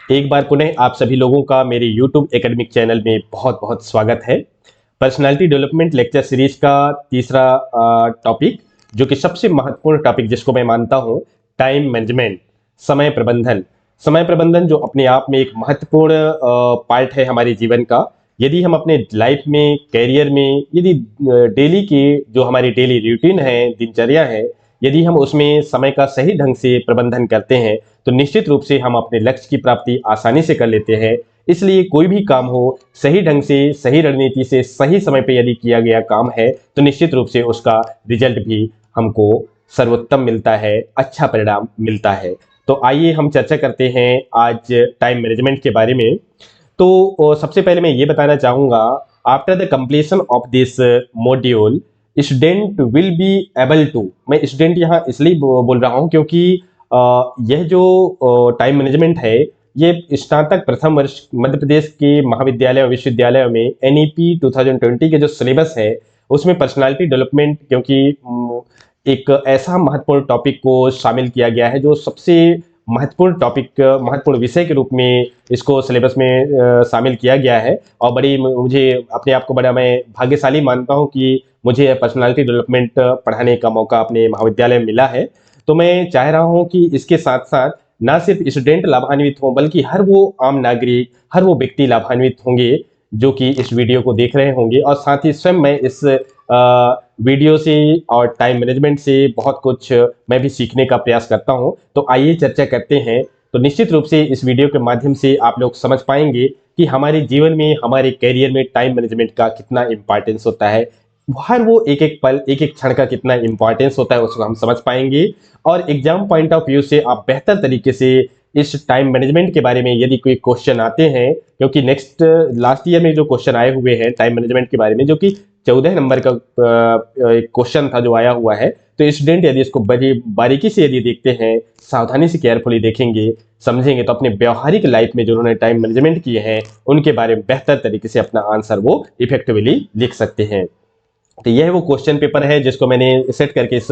एक बार पुनः आप सभी लोगों का मेरे YouTube एकेडमिक चैनल में बहुत बहुत स्वागत है। पर्सनालिटी डेवलपमेंट लेक्चर सीरीज का तीसरा टॉपिक, जो कि सबसे महत्वपूर्ण टॉपिक जिसको मैं मानता हूँ, टाइम मैनेजमेंट, समय प्रबंधन। समय प्रबंधन जो अपने आप में एक महत्वपूर्ण पार्ट है हमारे जीवन का। यदि हम अपने लाइफ में, कैरियर में, यदि डेली की जो हमारी डेली रूटीन है, दिनचर्या है, यदि हम उसमें समय का सही ढंग से प्रबंधन करते हैं तो निश्चित रूप से हम अपने लक्ष्य की प्राप्ति आसानी से कर लेते हैं। इसलिए कोई भी काम हो, सही ढंग से, सही रणनीति से, सही समय पे यदि किया गया काम है तो निश्चित रूप से उसका रिजल्ट भी हमको सर्वोत्तम मिलता है, अच्छा परिणाम मिलता है। तो आइए हम चर्चा करते हैं आज टाइम मैनेजमेंट के बारे में। तो सबसे पहले मैं ये बताना चाहूँगा, after the completion of this module student will be able to, मैं स्टूडेंट यहाँ इसलिए बोल रहा हूँ क्योंकि यह जो टाइम मैनेजमेंट है, ये स्नातक प्रथम वर्ष मध्य प्रदेश के महाविद्यालय और विश्वविद्यालयों में एनईपी 2020 के जो सिलेबस है उसमें पर्सनालिटी डेवलपमेंट, क्योंकि एक ऐसा महत्वपूर्ण टॉपिक को शामिल किया गया है जो सबसे महत्वपूर्ण टॉपिक, महत्वपूर्ण विषय के रूप में इसको सिलेबस में शामिल किया गया है। और बड़ी मुझे अपने आप को बड़ा मैं भाग्यशाली मानता हूँ कि मुझे पर्सनालिटी डेवलपमेंट पढ़ाने का मौका अपने महाविद्यालय में मिला है। तो मैं चाह रहा हूँ कि इसके साथ साथ ना सिर्फ स्टूडेंट लाभान्वित हों, बल्कि हर वो आम नागरिक, हर वो व्यक्ति लाभान्वित होंगे जो कि इस वीडियो को देख रहे होंगे। और साथ ही स्वयं मैं इस वीडियो से और टाइम मैनेजमेंट से बहुत कुछ मैं भी सीखने का प्रयास करता हूँ। तो आइए चर्चा करते हैं। तो निश्चित रूप से इस वीडियो के माध्यम से आप लोग समझ पाएंगे कि हमारे जीवन में, हमारे कैरियर में टाइम मैनेजमेंट का कितना इंपॉर्टेंस होता है। हर वो एक एक पल, एक एक क्षण का कितना इंपॉर्टेंस होता है उसको हम समझ पाएंगे। और एग्जाम पॉइंट ऑफ व्यू से आप बेहतर तरीके से इस टाइम मैनेजमेंट के बारे में यदि कोई क्वेश्चन आते हैं, क्योंकि नेक्स्ट लास्ट ईयर में जो क्वेश्चन आए हुए हैं टाइम मैनेजमेंट के बारे में, जो कि 14 नंबर का एक क्वेश्चन था जो आया हुआ है, तो स्टूडेंट यदि इसको बड़ी बारीकी से यदि देखते हैं, सावधानी से केयरफुली देखेंगे, समझेंगे, तो अपने व्यवहारिक लाइफ में जो उन्होंने टाइम मैनेजमेंट किए हैं उनके बारे में बेहतर तरीके से अपना आंसर वो इफेक्टिवली लिख सकते हैं। तो यह वो क्वेश्चन पेपर है जिसको मैंने सेट करके इस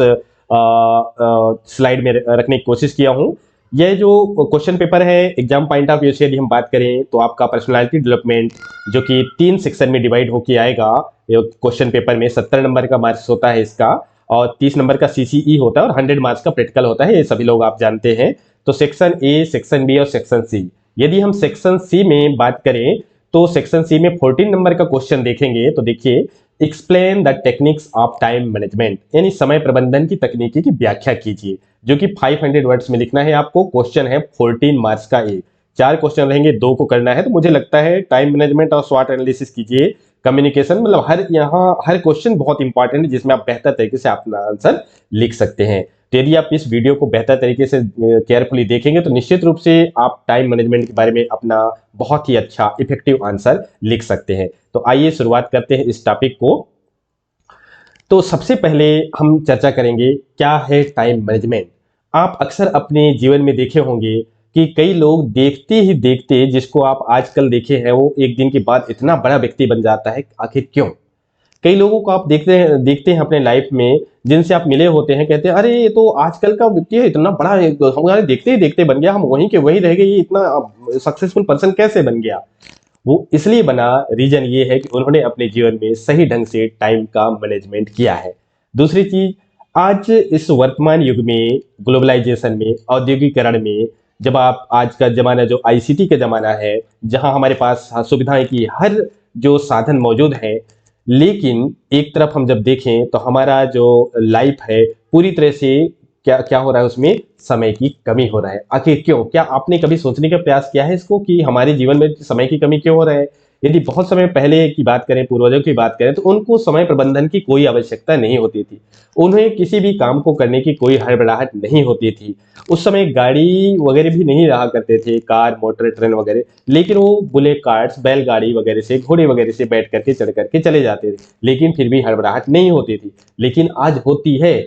स्लाइड में रखने की कोशिश किया हूँ। यह जो क्वेश्चन पेपर है एग्जाम पॉइंट ऑफ व्यू से यदि हम बात करें तो आपका पर्सनालिटी डेवलपमेंट, जो कि 3 सेक्शन में डिवाइड होके आएगा। क्वेश्चन पेपर में 70 नंबर का मार्क्स होता है इसका, और 30 नंबर का सीसीई होता है, और 100 मार्क्स का प्रैक्टिकल होता है। ये सभी लोग आप जानते हैं। तो सेक्शन ए, सेक्शन बी और सेक्शन सी। यदि हम सेक्शन सी में बात करें तो सेक्शन सी में 14 नंबर का क्वेश्चन देखेंगे तो देखिए, explain the techniques of time management, यानी समय प्रबंधन की तकनीकी की व्याख्या कीजिए, जो कि 500 वर्ड्स में लिखना है आपको। क्वेश्चन है 14 मार्क्स का एक, 4 क्वेश्चन रहेंगे, 2 को करना है। तो मुझे लगता है टाइम मैनेजमेंट और स्वॉट एनालिसिस कीजिए, कम्युनिकेशन, मतलब हर यहाँ हर क्वेश्चन बहुत इंपॉर्टेंट है जिसमें आप बेहतर तरीके से अपना आंसर लिख सकते हैं। तो यदि आप इस वीडियो को बेहतर तरीके से केयरफुली देखेंगे तो निश्चित रूप से आप टाइम मैनेजमेंट के बारे में अपना बहुत ही अच्छा इफेक्टिव आंसर लिख सकते हैं। तो आइए शुरुआत करते हैं इस टॉपिक को। तो सबसे पहले हम चर्चा करेंगे क्या है टाइम मैनेजमेंट। आप अक्सर अपने जीवन में देखे होंगे कि कई लोग देखते ही देखते, जिसको आप आजकल देखे हैं, वो एक दिन के बाद इतना बड़ा व्यक्ति बन जाता है। आखिर क्यों? कई लोगों को आप देखते हैं अपने लाइफ में, जिनसे आप मिले होते हैं, कहते हैं अरे ये तो आजकल का व्यक्ति है, इतना बड़ा है, तो हमारे देखते ही देखते बन गया, हम वहीं के वहीं रह गए, ये इतना सक्सेसफुल पर्सन कैसे बन गया? वो इसलिए बना, रीजन ये है कि उन्होंने अपने जीवन में सही ढंग से टाइम का मैनेजमेंट किया है। दूसरी चीज, आज इस वर्तमान युग में, ग्लोबलाइजेशन में, औद्योगिकरण में, जब आप आज का जमाना जो आईसीटी का जमाना है, जहां हमारे पास सुविधाएं की हर जो साधन मौजूद है, लेकिन एक तरफ हम जब देखें तो हमारा जो लाइफ है पूरी तरह से क्या क्या हो रहा है, उसमें समय की कमी हो रहा है। आखिर क्यों? क्या आपने कभी सोचने का प्रयास किया है इसको कि हमारे जीवन में समय की कमी क्यों हो रहा है? यदि बहुत समय पहले की बात करें, पूर्वजों की बात करें, तो उनको समय प्रबंधन की कोई आवश्यकता नहीं होती थी। उन्हें किसी भी काम को करने की कोई हड़बड़ाहट नहीं होती थी। उस समय गाड़ी वगैरह भी नहीं रहा करते थे, कार, मोटर, ट्रेन वगैरह, लेकिन वो बुलेट कार्स, बैलगाड़ी वगैरह से, घोड़े वगैरह से बैठ करके, चढ़ करके चले जाते थे, लेकिन फिर भी हड़बड़ाहट नहीं होती थी। लेकिन आज होती है।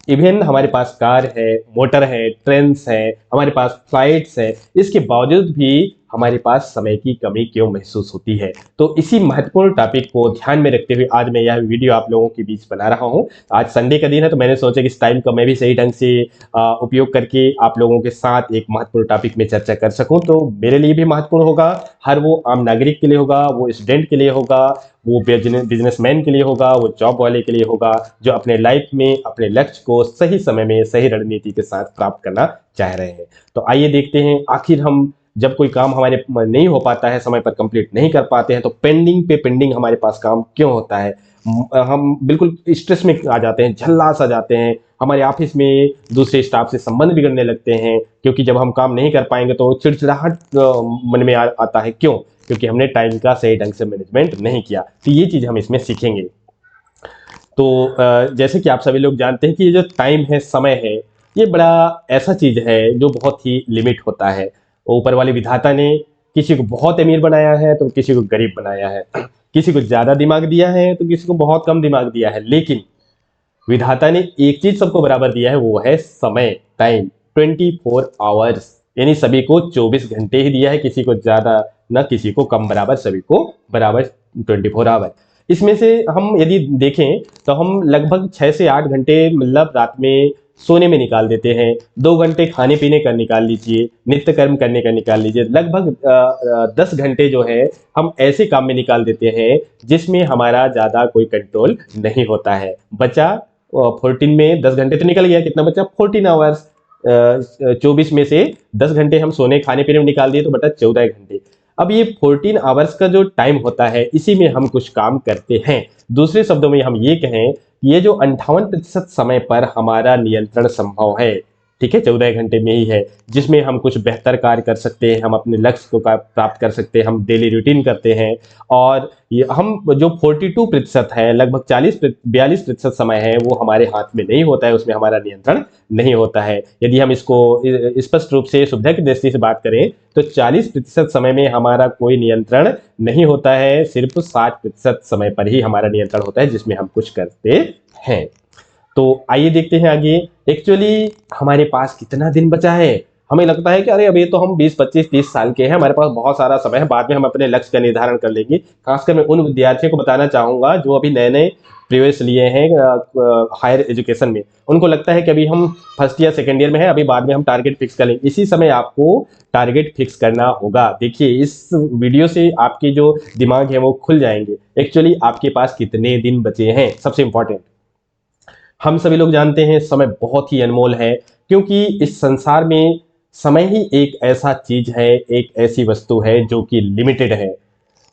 इवन हमारे पास कार है, मोटर है, ट्रेन्स है, हमारे पास फ्लाइट्स है, इसके बावजूद भी हमारे पास समय की कमी क्यों महसूस होती है। तो इसी महत्वपूर्ण टॉपिक को ध्यान में रखते हुए आज मैं यह वीडियो आप लोगों के बीच बना रहा हूं। आज संडे का दिन है तो मैंने सोचा कि इस टाइम का मैं भी सही ढंग से उपयोग करके आप लोगों के साथ एक महत्वपूर्ण टॉपिक में चर्चा कर सकूं। तो मेरे लिए भी महत्वपूर्ण होगा, हर वो आम नागरिक के लिए होगा, वो स्टूडेंट के लिए होगा, वो बिजनेसमैन के लिए होगा, वो जॉब वाले के लिए होगा, जो अपने लाइफ में अपने लक्ष्य को सही समय में सही रणनीति के साथ प्राप्त करना चाह रहे हैं। तो आइए देखते हैं, आखिर हम जब कोई काम हमारे नहीं हो पाता है, समय पर कंप्लीट नहीं कर पाते हैं, तो पेंडिंग पे पेंडिंग हमारे पास काम क्यों होता है। हम बिल्कुल स्ट्रेस में आ जाते हैं, झल्लास आ जाते हैं, हमारे ऑफिस में दूसरे स्टाफ से संबंध बिगड़ने लगते हैं, क्योंकि जब हम काम नहीं कर पाएंगे तो चिड़चिड़ाहट मन में आता है। क्यों? क्योंकि हमने टाइम का सही ढंग से मैनेजमेंट नहीं किया। तो ये चीज हम इसमें सीखेंगे। तो जैसे कि आप सभी लोग जानते हैं कि ये जो टाइम है, समय है, ये बड़ा ऐसा चीज है जो बहुत ही लिमिट होता है। ऊपर वाले विधाता ने किसी को बहुत अमीर बनाया है तो किसी को गरीब बनाया है, किसी को ज्यादा दिमाग दिया है तो किसी को बहुत कम दिमाग दिया है, लेकिन विधाता ने एक चीज सबको बराबर दिया है, वो है समय, टाइम, 24 आवर्स, यानी सभी को 24 घंटे ही दिया है, किसी को ज्यादा ना किसी को कम, बराबर सभी को बराबर 24 आवर। इसमें से हम यदि देखें तो हम लगभग 6 से 8 घंटे मतलब रात में सोने में निकाल देते हैं, 2 घंटे खाने पीने का निकाल लीजिए, नित्य कर्म करने का निकाल लीजिए, लगभग 10 घंटे जो है हम ऐसे काम में निकाल देते हैं जिसमें हमारा ज्यादा कोई कंट्रोल नहीं होता है। बचा 14 में 10 घंटे तो निकल गया, कितना बचा 14 आवर्स। 24 में से 10 घंटे हम सोने खाने पीने में निकाल दिए तो बटा 14 घंटे। अब ये 14 आवर्स का जो टाइम होता है, इसी में हम कुछ काम करते हैं। दूसरे शब्दों में हम ये कहें कि ये जो 58% समय पर हमारा नियंत्रण संभव है, ठीक है, 14 घंटे में ही है, जिसमें हम कुछ बेहतर कार्य कर सकते हैं, हम अपने लक्ष्य को प्राप्त कर सकते हैं, हम डेली रूटीन करते हैं। और ये हम जो 42% है, लगभग 42% समय है, वो हमारे हाथ में नहीं होता है, उसमें हमारा नियंत्रण नहीं होता है। यदि हम इसको स्पष्ट रूप से सुविधा की दृष्टि से बात करें तो 40% समय में हमारा कोई नियंत्रण नहीं होता है, सिर्फ 60% समय पर ही हमारा नियंत्रण होता है, जिसमें हम कुछ करते हैं। तो आइए देखते हैं आगे। एक्चुअली हमारे पास कितना दिन बचा है। हमें लगता है कि अरे अभी तो हम 20 25 30 साल के हैं, हमारे पास बहुत सारा समय है, बाद में हम अपने लक्ष्य का निर्धारण कर लेंगे। खासकर मैं उन विद्यार्थियों को बताना चाहूंगा जो अभी नए नए प्रवेश लिए हैं हायर एजुकेशन में। उनको लगता है कि अभी हम फर्स्ट ईयर सेकेंड ईयर में है, अभी बाद में हम टारगेट फिक्स कर लेंगे। इसी समय आपको टारगेट फिक्स करना होगा। देखिए, इस वीडियो से आपके जो दिमाग है वो खुल जाएंगे। एक्चुअली आपके पास कितने दिन बचे हैं, सबसे इंपॉर्टेंट। हम सभी लोग जानते हैं समय बहुत ही अनमोल है, क्योंकि इस संसार में समय ही एक ऐसा चीज है, एक ऐसी वस्तु है जो कि लिमिटेड है।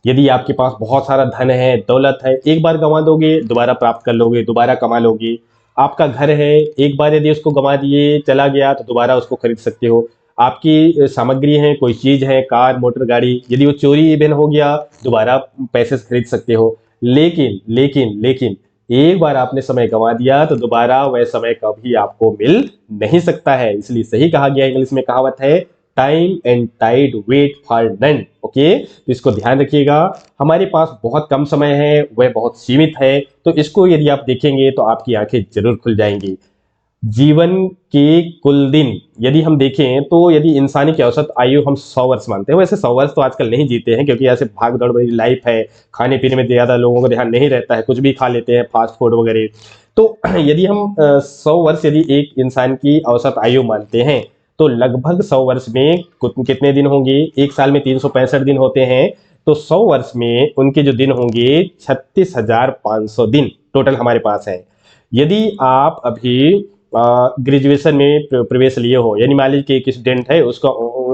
यदि आपके पास बहुत सारा धन है, दौलत है, एक बार गंवा दोगे दोबारा प्राप्त कर लोगे, दोबारा कमा लोगे। आपका घर है, एक बार यदि उसको गंवा दिए, चला गया, तो दोबारा उसको खरीद सकते हो। आपकी सामग्री है, कोई चीज है, कार मोटर गाड़ी, यदि वो चोरी इवेन हो गया, दोबारा पैसे से खरीद सकते हो। लेकिन लेकिन लेकिन एक बार आपने समय गंवा दिया तो दोबारा वह समय कभी आपको मिल नहीं सकता है। इसलिए सही कहा गया, इंग्लिश में कहावत है, time and tide wait for none. Okay, तो इसको ध्यान रखिएगा। हमारे पास बहुत कम समय है, वह बहुत सीमित है, तो इसको यदि आप देखेंगे तो आपकी आंखें जरूर खुल जाएंगी। जीवन के कुल दिन यदि हम देखें तो यदि इंसानी की औसत आयु हम 100 वर्ष मानते हैं, वैसे 100 वर्ष तो आजकल नहीं जीते हैं, क्योंकि ऐसे भाग दौड़ वाली लाइफ है, खाने पीने में ज़्यादा लोगों को ध्यान नहीं रहता है, कुछ भी खा लेते हैं, फास्ट फूड वगैरह। तो यदि हम 100 वर्ष यदि एक इंसान की औसत आयु मानते हैं, तो लगभग 100 वर्ष में कितने दिन होंगे? एक साल में 365 दिन होते हैं, तो 100 वर्ष में उनके जो दिन होंगे 36,500 दिन टोटल हमारे पास है। यदि आप अभी ग्रेजुएशन में प्रवेश लिए हो, यानी मान लीजिए कि एक स्टूडेंट है, उसका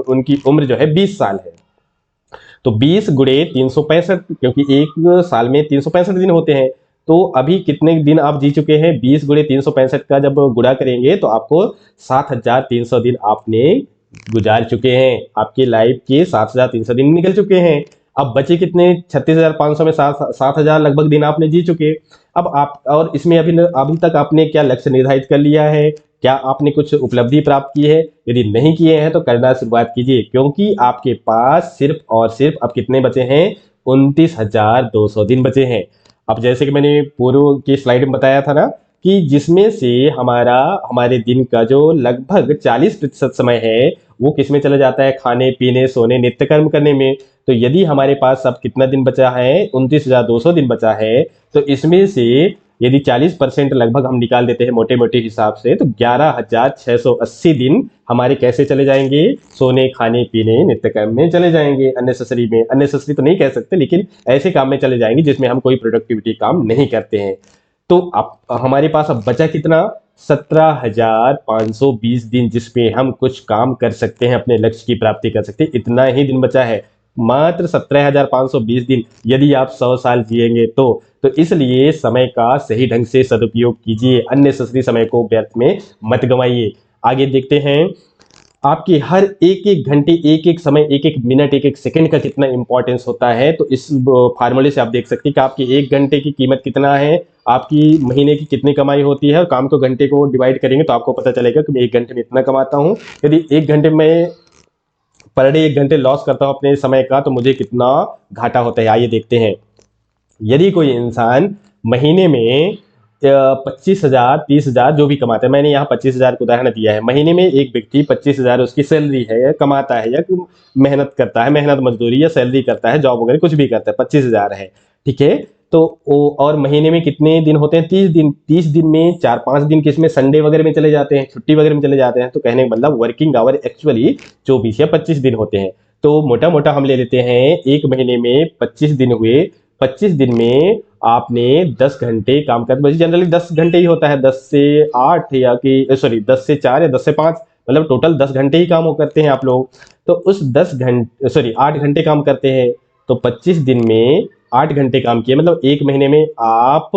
उनकी उम्र जो है 20 साल है, तो 20 गुणे 365, क्योंकि एक साल में 365 दिन होते हैं, तो अभी कितने दिन आप जी चुके हैं? 20 गुणे 365 का जब गुणा करेंगे तो आपको 7,300 दिन आपने गुजार चुके हैं। आपकी लाइफ के 7,300 दिन निकल चुके हैं। अब बचे कितने? 36,500 में 7,000 लगभग दिन आपने जी चुके। अब आप, और इसमें अभी तक आपने क्या लक्ष्य निर्धारित कर लिया है? क्या आपने कुछ उपलब्धि प्राप्त की है? यदि नहीं किए हैं तो करना शुरुआत कीजिए, क्योंकि आपके पास सिर्फ और सिर्फ अब कितने बचे हैं? 29,200 दिन बचे हैं। अब जैसे कि मैंने पूर्व की स्लाइड में बताया था ना, कि जिसमें से हमारे दिन का जो लगभग 40% समय है वो किस में चला जाता है? खाने पीने सोने नित्य कर्म करने में। तो यदि हमारे पास अब कितना दिन बचा है? 29,200 दिन बचा है। तो इसमें से यदि 40% लगभग हम निकाल देते हैं मोटे मोटे हिसाब से, तो 11,680 दिन हमारे कैसे चले जाएंगे? सोने खाने पीने नित्य कर्म में चले जाएंगे, अननेसेसरी में। अननेसेसरी तो नहीं कह सकते, लेकिन ऐसे काम में चले जाएंगे जिसमें हम कोई प्रोडक्टिविटी काम नहीं करते हैं। तो अब हमारे पास अब बचा कितना? 17,520 दिन, जिसपे हम कुछ काम कर सकते हैं, अपने लक्ष्य की प्राप्ति कर सकते हैं। इतना ही दिन बचा है, मात्र 17,520 दिन। यदि आप 100 साल जिएंगे तो इसलिए समय का सही ढंग से सदुपयोग कीजिए, अननेसेसरी समय को व्यर्थ में मत गंवाइए। आगे देखते हैं, आपके हर एक एक घंटे, एक एक समय, एक एक मिनट, एक एक सेकंड का कितना इंपॉर्टेंस होता है। तो इस फार्मूले से आप देख सकते हैं कि आपके एक घंटे की कीमत कितना है, आपकी महीने की कितनी कमाई होती है, और काम को घंटे को डिवाइड करेंगे तो आपको पता चलेगा कि मैं एक घंटे में इतना कमाता हूँ। यदि एक घंटे में पर डे 1 घंटे लॉस करता हूँ अपने समय का, तो मुझे कितना घाटा होता है। आइए देखते हैं। यदि कोई इंसान महीने में 25,000 30,000 जो भी कमाता है, मैंने यहाँ 25,000 का उदाहरण दिया है। महीने में एक व्यक्ति 25,000 उसकी सैलरी है, या कमाता है, या मेहनत करता है, मेहनत मजदूरी या सैलरी करता है, जॉब वगैरह कुछ भी करता है, 25,000 है, ठीक है। तो और महीने में कितने दिन होते हैं? 30 दिन। 30 दिन में 4-5 दिन किसमें? संडे वगैरह में चले जाते हैं, छुट्टी वगैरह में चले जाते हैं। तो कहने का मतलब वर्किंग आवर एक्चुअली 24 या 25 दिन होते हैं। तो मोटा मोटा हम ले लेते हैं, एक महीने में 25 दिन हुए। 25 दिन में आपने 10 घंटे काम कर, जनरली 10 घंटे ही होता है, 10 से 8 या कि सॉरी 10 से 4 या 10 से 5, मतलब टोटल 10 घंटे ही काम करते हैं आप लोग। तो उस 10 घंटे सॉरी 8 घंटे काम करते हैं। तो 25 दिन में 8 घंटे काम किए, मतलब एक महीने में आप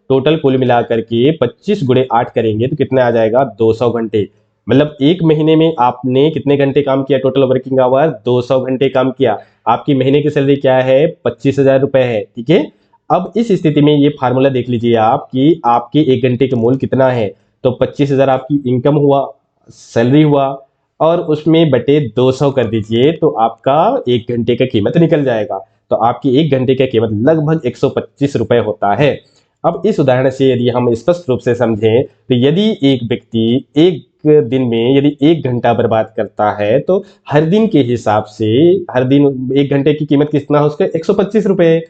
टोटल कुल मिलाकर के 25 गुणे 8 करेंगे तो कितना आ जाएगा? 200 घंटे। मतलब एक महीने में आपने कितने घंटे काम किया? टोटल वर्किंग आवर 200 घंटे काम किया। आपकी महीने की सैलरी क्या है? 25,000 रुपए है, ठीक है। अब इस स्थिति में ये फार्मूला देख लीजिए आप कि आपके एक घंटे का मूल्य कितना है। तो 25,000 आपकी इनकम हुआ, सैलरी हुआ, और उसमें बटे 200 कर दीजिए, तो आपका एक घंटे का कीमत निकल जाएगा। तो आपकी एक घंटे का कीमत लगभग 125 रुपए होता है। अब इस उदाहरण से यदि हम स्पष्ट रूप से समझें, तो यदि एक व्यक्ति एक दिन में यदि 1 घंटा बर्बाद करता है, तो हर दिन के हिसाब से हर दिन 1 घंटे की कीमत कितना है उसका? 125 रुपए।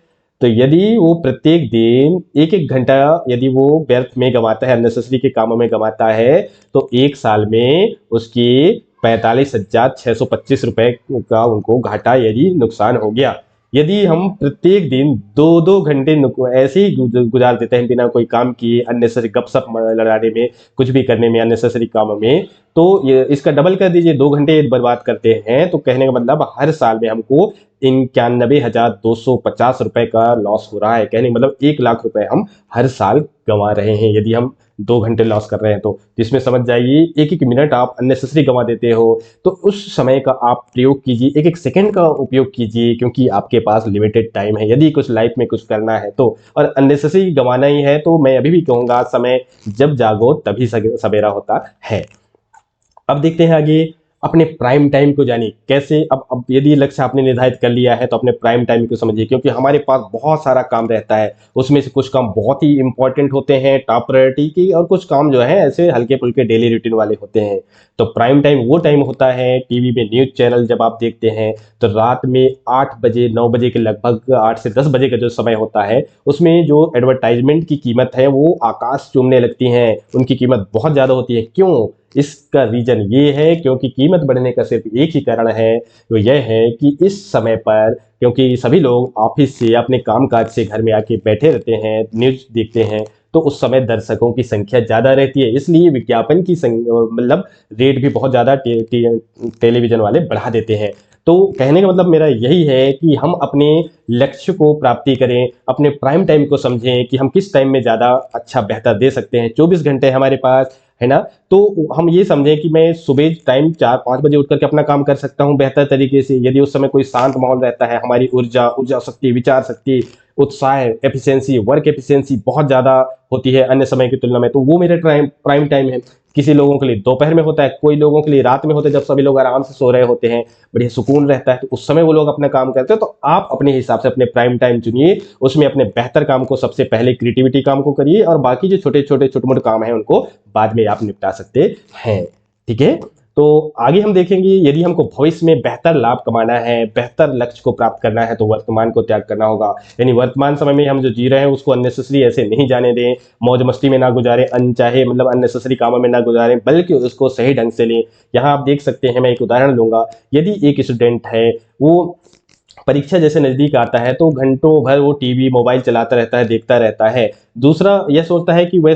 तो यदि वो प्रत्येक दिन एक एक घंटा यदि वो व्यर्थ में गंवाता है, अननेसेसरी के कामों में गंवाता है, तो एक साल में उसकी 45,625 रुपए का उनको घाटा यदि नुकसान हो गया। यदि हम प्रत्येक दिन 2-2 घंटे ऐसे ही गुजार देते हैं बिना कोई काम किए, अननेसेसरी गपशप लड़ाने में, कुछ भी करने में, अननेसेसरी कामों में, तो ये इसका डबल कर दीजिए, 2 घंटे बर्बाद करते हैं, तो कहने का मतलब हर साल में हमको 91,250 रुपए का लॉस हो रहा है। कहने का मतलब 1,00,000 रुपए हम हर साल गंवा रहे हैं, यदि हम 2 घंटे लॉस कर रहे हैं तो। जिसमें समझ जाइए, एक एक मिनट आप अननेसेसरी गंवा देते हो, तो उस समय का आप प्रयोग कीजिए, एक एक सेकंड का उपयोग कीजिए, क्योंकि आपके पास लिमिटेड टाइम है यदि कुछ लाइफ में कुछ करना है तो। और अननेसेसरी गंवाना ही है तो मैं अभी भी कहूँगा, समय जब जागो तभी सवेरा होता है। अब देखते हैं आगे, अपने प्राइम टाइम को जानिए कैसे। अब यदि लक्ष्य आपने निर्धारित कर लिया है तो अपने प्राइम टाइम को समझिए, क्योंकि हमारे पास बहुत सारा काम रहता है। उसमें से कुछ काम बहुत ही इंपॉर्टेंट होते हैं, टॉप प्रायोरिटी की, और कुछ काम जो है ऐसे हल्के फुल्के डेली रूटीन वाले होते हैं। तो प्राइम टाइम वो टाइम होता है, टीवी में न्यूज चैनल जब आप देखते हैं तो रात में 8 बजे 9 बजे के लगभग, 8 से 10 बजे का जो समय होता है, उसमें जो एडवर्टाइजमेंट की कीमत है वो आकाश चूमने लगती है, उनकी कीमत बहुत ज़्यादा होती है। क्यों? इसका रीजन ये है क्योंकि कीमत बढ़ने का सिर्फ एक ही कारण है, वो यह है कि इस समय पर, क्योंकि सभी लोग ऑफिस से अपने कामकाज से घर में आके बैठे रहते हैं, न्यूज देखते हैं, तो उस समय दर्शकों की संख्या ज़्यादा रहती है, इसलिए विज्ञापन की मतलब रेट भी बहुत ज़्यादा टेलीविजन वाले बढ़ा देते हैं। तो कहने का मतलब मेरा यही है कि हम अपने लक्ष्य को प्राप्ति करें, अपने प्राइम टाइम को समझें कि हम किस टाइम में ज़्यादा अच्छा बेहतर दे सकते हैं। 24 घंटे हमारे पास है ना, तो हम ये समझें कि मैं सुबह टाइम 4-5 बजे उठ करके अपना काम कर सकता हूँ बेहतर तरीके से। यदि उस समय कोई शांत माहौल रहता है, हमारी ऊर्जा शक्ति, विचार शक्ति, उत्साह, एफिशिएंसी, वर्क एफिशिएंसी बहुत ज़्यादा होती है अन्य समय की तुलना में, तो वो मेरे प्राइम टाइम है। किसी लोगों के लिए दोपहर में होता है, कोई लोगों के लिए रात में होता है, जब सभी लोग आराम से सो रहे होते हैं, बढ़िया सुकून रहता है, तो उस समय वो लोग अपना काम करते हैं। तो आप अपने हिसाब से अपने प्राइम टाइम चुनिए, उसमें अपने बेहतर काम को सबसे पहले, क्रिएटिविटी काम को करिए, और बाकी जो छोटे छोटे छोटे मोटे काम हैं उनको बाद में आप निपटा सकते हैं, ठीक है। तो आगे हम देखेंगे यदि हमको भविष्य में बेहतर लाभ कमाना है, बेहतर लक्ष्य को प्राप्त करना है तो वर्तमान को त्याग करना होगा। यानी वर्तमान समय में हम जो जी रहे हैं उसको अननेसेसरी ऐसे नहीं जाने दें, मौज मस्ती में ना गुजारें, अनचाहे मतलब अननेसेसरी कामों में ना गुजारें, बल्कि उसको सही ढंग से लें। यहाँ आप देख सकते हैं, मैं एक उदाहरण लूंगा। यदि एक स्टूडेंट है, वो परीक्षा जैसे नजदीक आता है तो घंटों भर वो टीवी मोबाइल चलाता रहता है, देखता रहता है। दूसरा यह सोचता है कि वह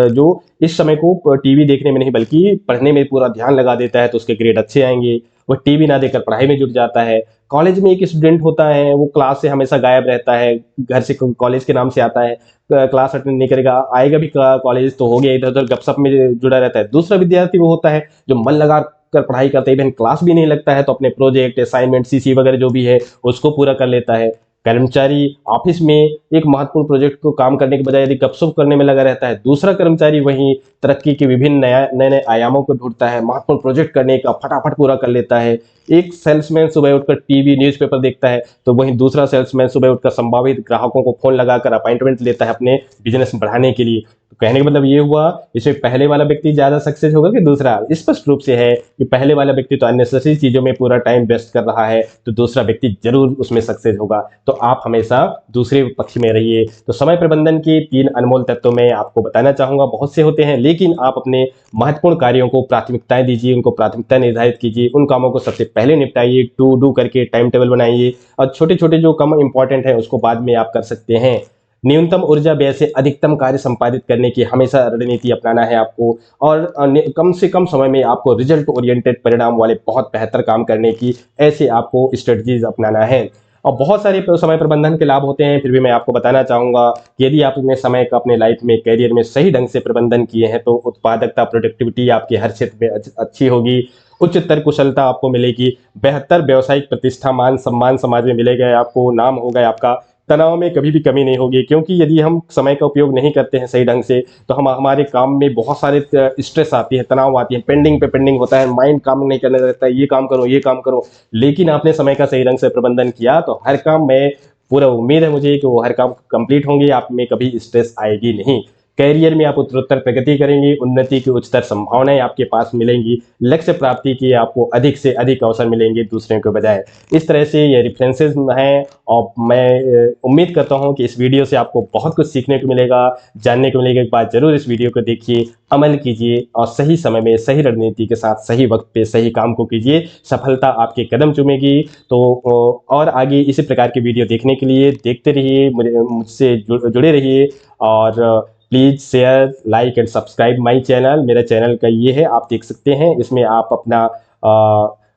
जो इस समय को टीवी देखने में नहीं बल्कि पढ़ने में पूरा ध्यान लगा देता है तो उसके ग्रेड अच्छे आएंगे। वह टीवी ना देखकर पढ़ाई में जुट जाता है। कॉलेज में एक स्टूडेंट होता है, वो क्लास से हमेशा गायब रहता है, घर से कॉलेज के नाम से आता है, क्लास अटेंड नहीं करेगा, आएगा भी कॉलेज तो हो गया, इधर उधर गपशप में जुड़ा रहता है। दूसरा विद्यार्थी वो होता है जो मन लगा कर पढ़ाई करते हैं, इवन क्लास भी नहीं लगता है तो अपने प्रोजेक्ट असाइनमेंट सीसी वगैरह जो भी है उसको पूरा कर लेता है। कर्मचारी ऑफिस में एक महत्वपूर्ण प्रोजेक्ट को काम करने के बजाय यदि गपशप करने में लगा रहता है, दूसरा कर्मचारी वहीं तरक्की के विभिन्न नए नए आयामों को ढूंढता है, महत्वपूर्ण प्रोजेक्ट करने का फटाफट पूरा कर लेता है। एक सेल्समैन सुबह उठकर टीवी न्यूज़पेपर देखता है तो वहीं दूसरा सेल्समैन सुबह उठकर संभावित ग्राहकों को फोन लगाकर अपॉइंटमेंट लेता है अपने बिजनेस बढ़ाने के लिए। तो कहने का मतलब ये हुआ, इसमें पहले वाला व्यक्ति ज्यादा सक्सेस होगा कि दूसरा? स्पष्ट रूप से है कि पहले वाला व्यक्ति तो अननेसेसरी चीजों में पूरा टाइम वेस्ट कर रहा है, तो दूसरा व्यक्ति जरूर उसमें सक्सेस होगा। तो आप हमेशा दूसरे पक्ष में रहिए। तो समय प्रबंधन के 3 अनमोल तत्व मैं आपको बताना चाहूंगा। बहुत से होते हैं, लेकिन आप अपने महत्वपूर्ण कार्यों को प्राथमिकताएं दीजिए, उनको प्राथमिकता निर्धारित कीजिए, उन कामों को सबसे पहले निपटाइए, टू डू करके टाइम टेबल बनाइए, और छोटे छोटे जो कम इंपॉर्टेंट है उसको बाद में आप कर सकते हैं। न्यूनतम ऊर्जा व्यय से अधिकतम कार्य संपादित करने की हमेशा रणनीति अपनाना है आपको, और कम से कम समय में आपको रिजल्ट ओरिएंटेड परिणाम वाले बहुत बेहतर काम करने की ऐसे आपको स्ट्रेटजीज अपनाना है। और बहुत सारे समय प्रबंधन के लाभ होते हैं, फिर भी मैं आपको बताना चाहूंगा कि यदि आप अपने समय का अपने लाइफ में कैरियर में सही ढंग से प्रबंधन किए हैं तो उत्पादकता प्रोडक्टिविटी आपके हर क्षेत्र में अच्छी होगी, उच्चतर कुशलता आपको मिलेगी, बेहतर व्यवसायिक प्रतिष्ठा मान सम्मान समाज में मिलेगा, आपको नाम होगा आपका, तनाव में कभी भी कमी नहीं होगी। क्योंकि यदि हम समय का उपयोग नहीं करते हैं सही ढंग से तो हम हमारे काम में बहुत सारे स्ट्रेस आती है, तनाव आती है, पेंडिंग पे पेंडिंग होता है, माइंड काम नहीं करने लगता है, ये काम करो ये काम करो। लेकिन आपने समय का सही ढंग से प्रबंधन किया तो हर काम में पूरा उम्मीद है मुझे कि वो हर काम कंप्लीट होंगे, आप में कभी स्ट्रेस आएगी नहीं। कैरियर में आप उत्तरोत्तर प्रगति करेंगे, उन्नति की उच्चतर संभावनाएं आपके पास मिलेंगी, लक्ष्य प्राप्ति के आपको अधिक से अधिक अवसर मिलेंगे दूसरों के बजाय। इस तरह से ये रेफरेंसेस हैं, और मैं उम्मीद करता हूं कि इस वीडियो से आपको बहुत कुछ सीखने को मिलेगा, जानने को मिलेगा। एक बार जरूर इस वीडियो को देखिए, अमल कीजिए और सही समय में सही रणनीति के साथ सही वक्त पे सही काम को कीजिए, सफलता आपके कदम चूमेगी। तो और आगे इसी प्रकार की वीडियो देखने के लिए देखते रहिए, मुझसे जुड़े रहिए, और please share like and subscribe my channel. मेरा चैनल का ये है, आप देख सकते हैं, इसमें आप अपना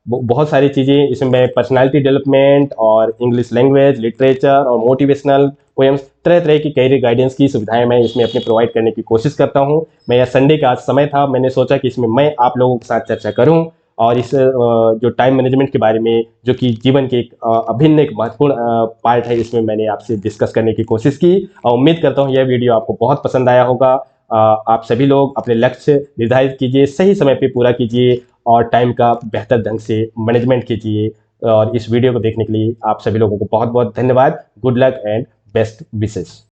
बहुत सारी चीज़ें, इसमें मैं पर्सनालिटी डेवलपमेंट और इंग्लिश लैंग्वेज, लिटरेचर और मोटिवेशनल पोएम्स, तरह तरह की कैरियर गाइडेंस की सुविधाएं मैं इसमें अपने प्रोवाइड करने की कोशिश करता हूं। मैं यह संडे का आज समय था, मैंने सोचा कि इसमें मैं आप लोगों के साथ चर्चा करूं, और इस जो टाइम मैनेजमेंट के बारे में, जो कि जीवन के एक अभिन्न एक महत्वपूर्ण पार्ट है, इसमें मैंने आपसे डिस्कस करने की कोशिश की, और उम्मीद करता हूँ यह वीडियो आपको बहुत पसंद आया होगा। आप सभी लोग अपने लक्ष्य निर्धारित कीजिए, सही समय पे पूरा कीजिए, और टाइम का बेहतर ढंग से मैनेजमेंट कीजिए। और इस वीडियो को देखने के लिए आप सभी लोगों को बहुत बहुत धन्यवाद। Good luck and best wishes.